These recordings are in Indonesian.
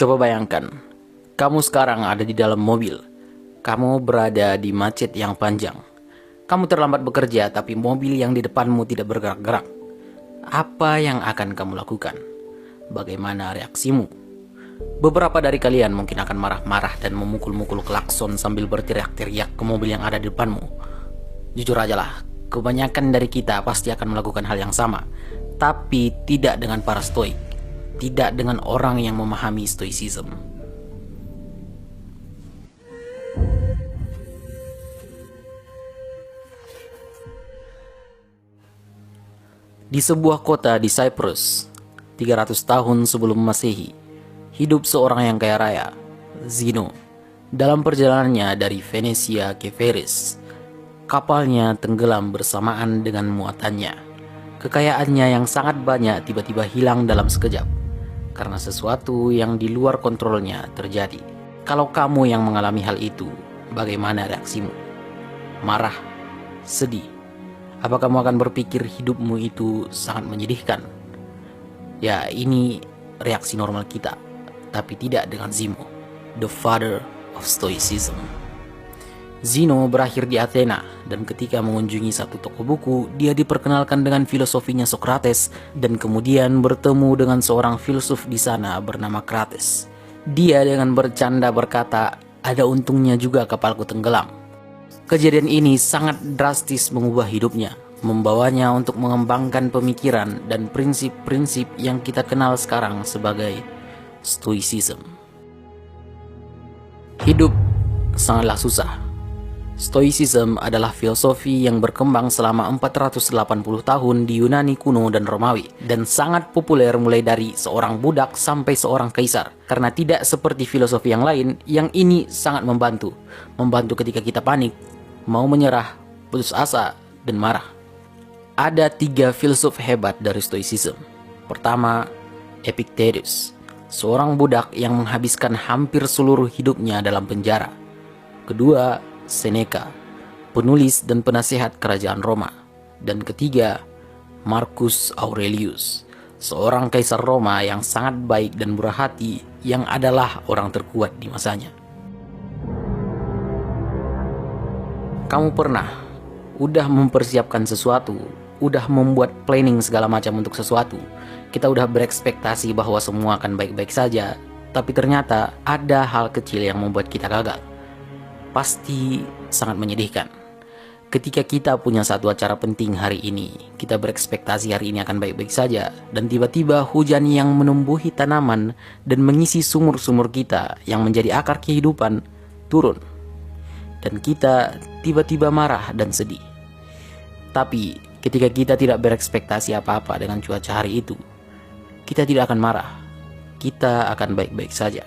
Coba bayangkan, kamu sekarang ada di dalam mobil. Kamu berada di macet yang panjang. Kamu terlambat bekerja, tapi mobil yang di depanmu tidak bergerak-gerak. Apa yang akan kamu lakukan? Bagaimana reaksimu? Beberapa dari kalian mungkin akan marah-marah dan memukul-mukul klakson sambil berteriak-teriak ke mobil yang ada di depanmu. Jujur aja lah, kebanyakan dari kita pasti akan melakukan hal yang sama, tapi tidak dengan para stoik, tidak dengan orang yang memahami stoicism. Di sebuah kota di Cyprus, 300 tahun sebelum Masehi, hidup seorang yang kaya raya, Zeno. Dalam perjalanannya dari Venesia ke Veris, kapalnya tenggelam bersamaan dengan muatannya. Kekayaannya yang sangat banyak tiba-tiba hilang dalam sekejap, karena sesuatu yang di luar kontrolnya terjadi. Kalau kamu yang mengalami hal itu, bagaimana reaksimu? Marah? Sedih? Apa kamu akan berpikir hidupmu itu sangat menyedihkan? Ya, ini reaksi normal kita, tapi tidak dengan Zeno, the father of stoicism. Zeno berakhir di Athena, dan ketika mengunjungi satu toko buku, dia diperkenalkan dengan filosofinya Socrates, dan kemudian bertemu dengan seorang filsuf di sana bernama Crates. Dia dengan bercanda berkata, "Ada untungnya juga kapalku tenggelam." Kejadian ini sangat drastis mengubah hidupnya, membawanya untuk mengembangkan pemikiran dan prinsip-prinsip yang kita kenal sekarang sebagai stoicism. Hidup sangatlah susah. Stoicism adalah filosofi yang berkembang selama 480 tahun di Yunani kuno dan Romawi, dan sangat populer mulai dari seorang budak sampai seorang kaisar. Karena tidak seperti filosofi yang lain, yang ini sangat membantu ketika kita panik, mau menyerah, putus asa, dan marah. Ada 3 filsuf hebat dari stoicism. Pertama, Epictetus, seorang budak yang menghabiskan hampir seluruh hidupnya dalam penjara. Kedua, Seneca, penulis dan penasihat kerajaan Roma. Dan ketiga, Marcus Aurelius, seorang kaisar Roma yang sangat baik dan murah hati, yang adalah orang terkuat di masanya. Kamu pernah udah mempersiapkan sesuatu, udah membuat planning segala macam untuk sesuatu. Kita udah berekspektasi bahwa semua akan baik-baik saja, tapi ternyata ada hal kecil yang membuat kita gagal. Pasti sangat menyedihkan. Ketika kita punya satu acara penting hari ini, kita berekspektasi hari ini akan baik-baik saja, dan tiba-tiba hujan yang menumbuhi tanaman dan mengisi sumur-sumur kita yang menjadi akar kehidupan turun. Dan kita tiba-tiba marah dan sedih. Tapi ketika kita tidak berekspektasi apa-apa dengan cuaca hari itu, kita tidak akan marah. Kita akan baik-baik saja.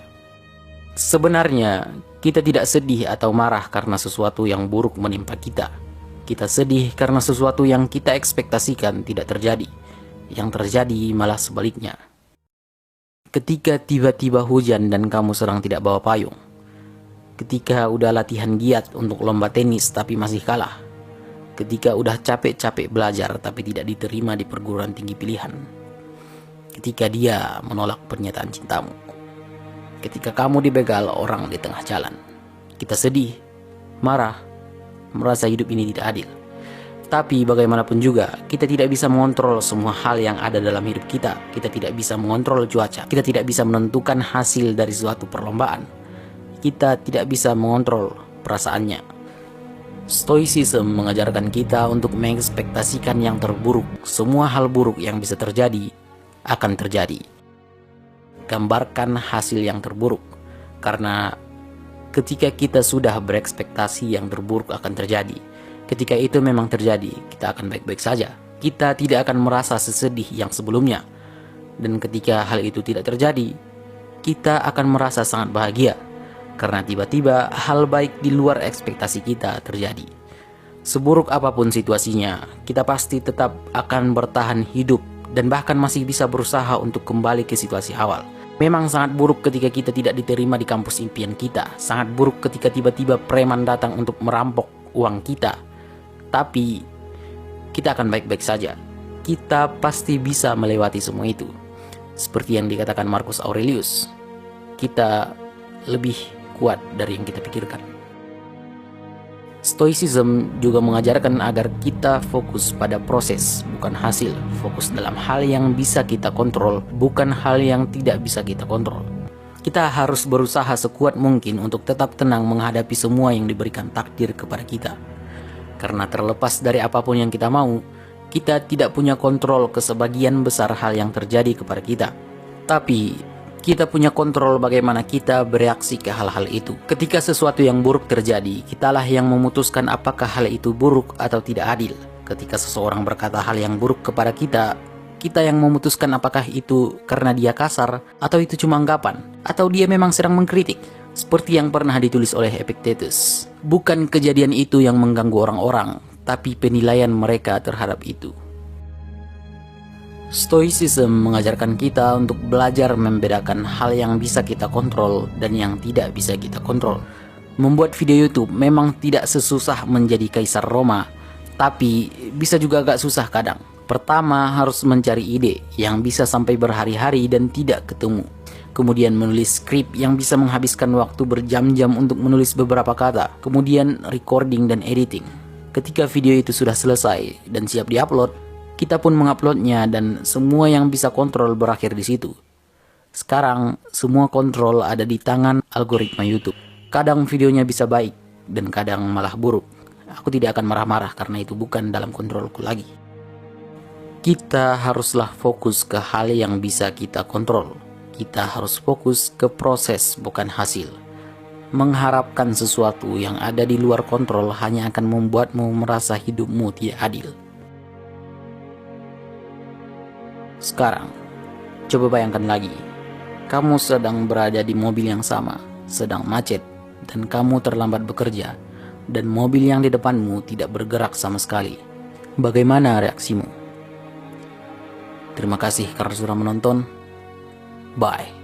Sebenarnya kita tidak sedih atau marah karena sesuatu yang buruk menimpa kita. Kita sedih karena sesuatu yang kita ekspektasikan tidak terjadi. Yang terjadi malah sebaliknya. Ketika tiba-tiba hujan dan kamu sedang tidak bawa payung. Ketika udah latihan giat untuk lomba tenis tapi masih kalah. Ketika udah capek-capek belajar tapi tidak diterima di perguruan tinggi pilihan. Ketika dia menolak pernyataan cintamu. Ketika kamu dibegal orang di tengah jalan. Kita sedih, marah, merasa hidup ini tidak adil. Tapi bagaimanapun juga, kita tidak bisa mengontrol semua hal yang ada dalam hidup kita. Kita tidak bisa mengontrol cuaca. Kita tidak bisa menentukan hasil dari suatu perlombaan. Kita tidak bisa mengontrol perasaannya. Stoicism mengajarkan kita untuk mengekspektasikan yang terburuk. Semua hal buruk yang bisa terjadi akan terjadi. Gambarkan hasil yang terburuk, karena ketika kita sudah berekspektasi yang terburuk akan terjadi, ketika itu memang terjadi, kita akan baik-baik saja. Kita tidak akan merasa sesedih yang sebelumnya. Dan ketika hal itu tidak terjadi, kita akan merasa sangat bahagia. Karena tiba-tiba hal baik di luar ekspektasi kita terjadi. Seburuk apapun situasinya, kita pasti tetap akan bertahan hidup dan bahkan masih bisa berusaha untuk kembali ke situasi awal. Memang sangat buruk ketika kita tidak diterima di kampus impian kita. Sangat buruk ketika tiba-tiba preman datang untuk merampok uang kita. Tapi kita akan baik-baik saja. Kita pasti bisa melewati semua itu. Seperti yang dikatakan Marcus Aurelius, kita lebih kuat dari yang kita pikirkan. Stoicism juga mengajarkan agar kita fokus pada proses, bukan hasil. Fokus dalam hal yang bisa kita kontrol, bukan hal yang tidak bisa kita kontrol. Kita harus berusaha sekuat mungkin untuk tetap tenang menghadapi semua yang diberikan takdir kepada kita. Karena terlepas dari apapun yang kita mau, kita tidak punya kontrol ke sebagian besar hal yang terjadi kepada kita. Tapi kita punya kontrol bagaimana kita bereaksi ke hal-hal itu. Ketika sesuatu yang buruk terjadi, kitalah yang memutuskan apakah hal itu buruk atau tidak adil. Ketika seseorang berkata hal yang buruk kepada kita, kita yang memutuskan apakah itu karena dia kasar, atau itu cuma anggapan, atau dia memang sedang mengkritik. Seperti yang pernah ditulis oleh Epictetus. Bukan kejadian itu yang mengganggu orang-orang, tapi penilaian mereka terhadap itu. Stoicism mengajarkan kita untuk belajar membedakan hal yang bisa kita kontrol dan yang tidak bisa kita kontrol. Membuat video YouTube memang tidak sesusah menjadi kaisar Roma, tapi bisa juga agak susah kadang. Pertama, harus mencari ide yang bisa sampai berhari-hari dan tidak ketemu. Kemudian menulis skrip yang bisa menghabiskan waktu berjam-jam untuk menulis beberapa kata. Kemudian recording dan editing. Ketika video itu sudah selesai dan siap diupload, kita pun menguploadnya dan semua yang bisa kontrol berakhir di situ. Sekarang, semua kontrol ada di tangan algoritma YouTube. Kadang videonya bisa baik dan kadang malah buruk. Aku tidak akan marah-marah karena itu bukan dalam kontrolku lagi. Kita haruslah fokus ke hal yang bisa kita kontrol. Kita harus fokus ke proses, bukan hasil. Mengharapkan sesuatu yang ada di luar kontrol hanya akan membuatmu merasa hidupmu tidak adil. Sekarang, coba bayangkan lagi. Kamu sedang berada di mobil yang sama, sedang macet, dan kamu terlambat bekerja, dan mobil yang di depanmu tidak bergerak sama sekali. Bagaimana reaksimu? Terima kasih karena sudah menonton. Bye.